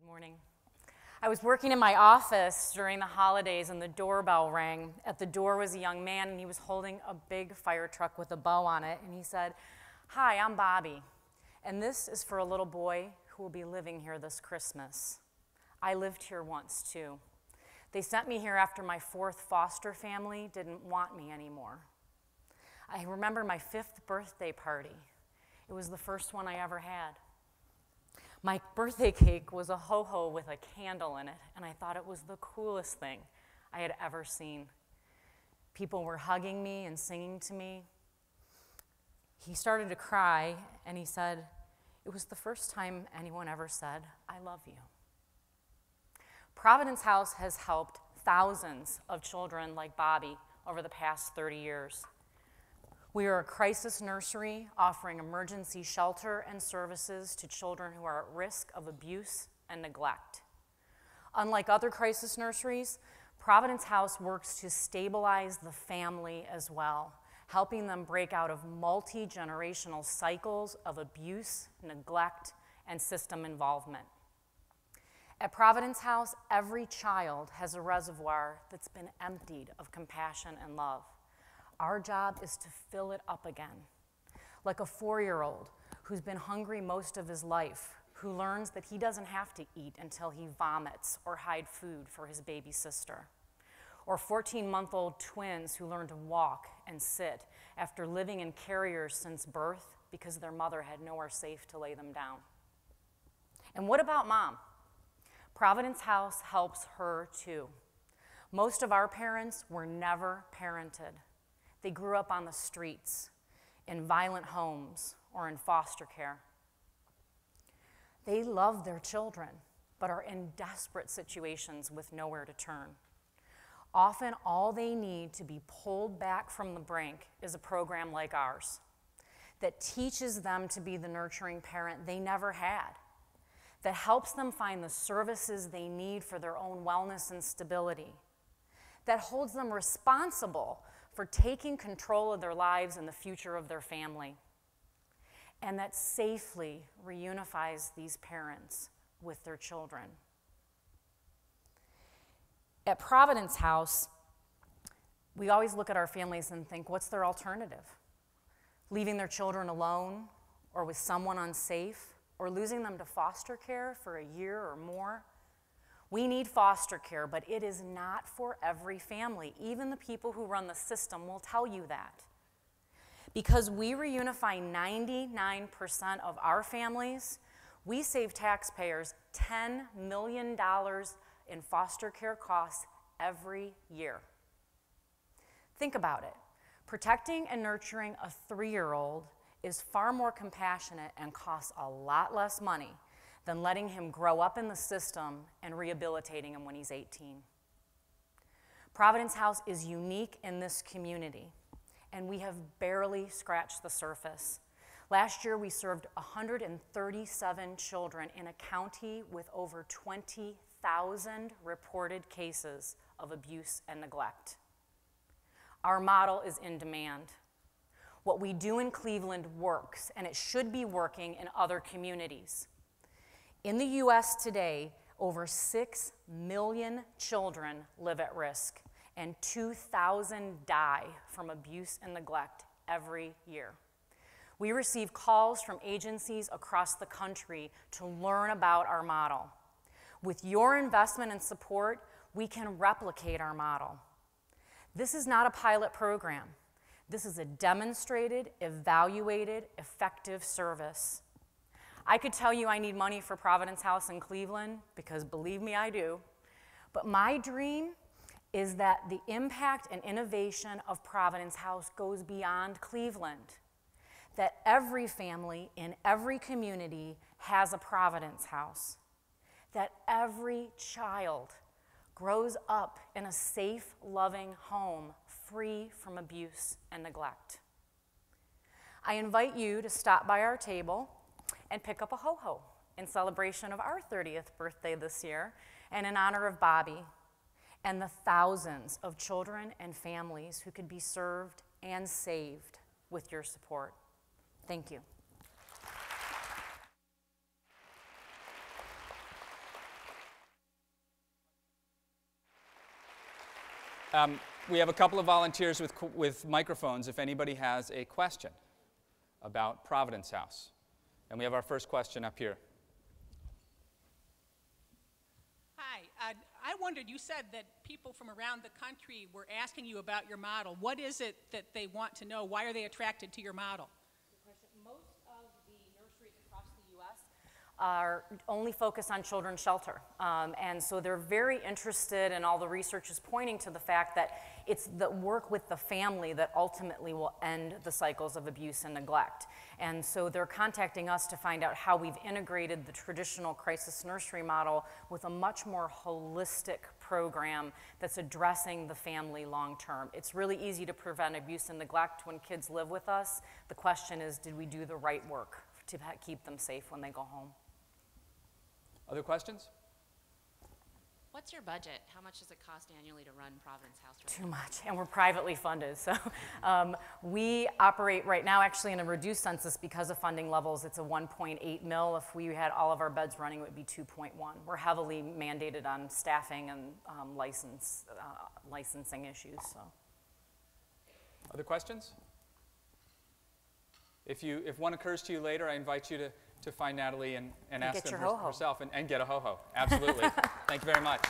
Morning. I was working in my office during the holidays and the doorbell rang. At the door was a young man and he was holding a big fire truck with a bow on it, and he said, "Hi, I'm Bobby, and this is for a little boy who will be living here this Christmas. I lived here once too. They sent me here after my 4th foster family didn't want me anymore. I remember my 5th birthday party. It was the first one I ever had. My birthday cake was a ho-ho with a candle in it, and I thought it was the coolest thing I had ever seen. People were hugging me and singing to me." He started to cry, and he said, "It was the first time anyone ever said, 'I love you.'" Providence House has helped thousands of children like Bobby over the past 30 years. We are a crisis nursery offering emergency shelter and services to children who are at risk of abuse and neglect. Unlike other crisis nurseries, Providence House works to stabilize the family as well, helping them break out of multi-generational cycles of abuse, neglect, and system involvement. At Providence House, every child has a reservoir that's been emptied of compassion and love. Our job is to fill it up again, like a 4-year-old who's been hungry most of his life, who learns that he doesn't have to eat until he vomits or hide food for his baby sister, or 14-month-old twins who learn to walk and sit after living in carriers since birth because their mother had nowhere safe to lay them down. And what about Mom? Providence House helps her too. Most of our parents were never parented. They grew up on the streets, in violent homes, or in foster care. They love their children, but are in desperate situations with nowhere to turn. Often, all they need to be pulled back from the brink is a program like ours that teaches them to be the nurturing parent they never had, that helps them find the services they need for their own wellness and stability, that holds them responsible for taking control of their lives and the future of their family, and that safely reunifies these parents with their children. At Providence House, we always look at our families and think, what's their alternative? Leaving their children alone or with someone unsafe, or losing them to foster care for a year or more? We need foster care, but it is not for every family. Even the people who run the system will tell you that. Because we reunify 99% of our families, we save taxpayers $10 million in foster care costs every year. Think about it. Protecting and nurturing a 3-year-old is far more compassionate and costs a lot less money than letting him grow up in the system and rehabilitating him when he's 18. Providence House is unique in this community, and we have barely scratched the surface. Last year, we served 137 children in a county with over 20,000 reported cases of abuse and neglect. Our model is in demand. What we do in Cleveland works, and it should be working in other communities. In the U.S. today, over 6 million children live at risk, and 2,000 die from abuse and neglect every year. We receive calls from agencies across the country to learn about our model. With your investment and support, we can replicate our model. This is not a pilot program. This is a demonstrated, evaluated, effective service. I could tell you I need money for Providence House in Cleveland, because believe me, I do. But my dream is that the impact and innovation of Providence House goes beyond Cleveland, that every family in every community has a Providence House, that every child grows up in a safe, loving home, free from abuse and neglect. I invite you to stop by our table and pick up a ho-ho in celebration of our 30th birthday this year and in honor of Bobby and the thousands of children and families who could be served and saved with your support. Thank you. We have a couple of volunteers with microphones if anybody has a question about Providence House. And we have our first question up here. Hi. I wondered, you said that people from around the country were asking you about your model. What is it that they want to know? Why are they attracted to your model? Most of the nurseries across the U.S. are only focused on children's shelter. And so they're very interested, and all the research is pointing to the fact that it's the work with the family that ultimately will end the cycles of abuse and neglect. And so they're contacting us to find out how we've integrated the traditional crisis nursery model with a much more holistic program that's addressing the family long term. It's really easy to prevent abuse and neglect when kids live with us. The question is, did we do the right work to keep them safe when they go home? Other questions? What's your budget? How much does it cost annually to run Providence House? Too much, and we're privately funded. So we operate right now actually in a reduced census because of funding levels. It's a 1.8 mil. If we had all of our beds running, it would be 2.1. We're heavily mandated on staffing and licensing issues. So. Other questions? If one occurs to you later, I invite you to find Natalie and ask them herself and get a ho-ho. Absolutely. Thank you very much.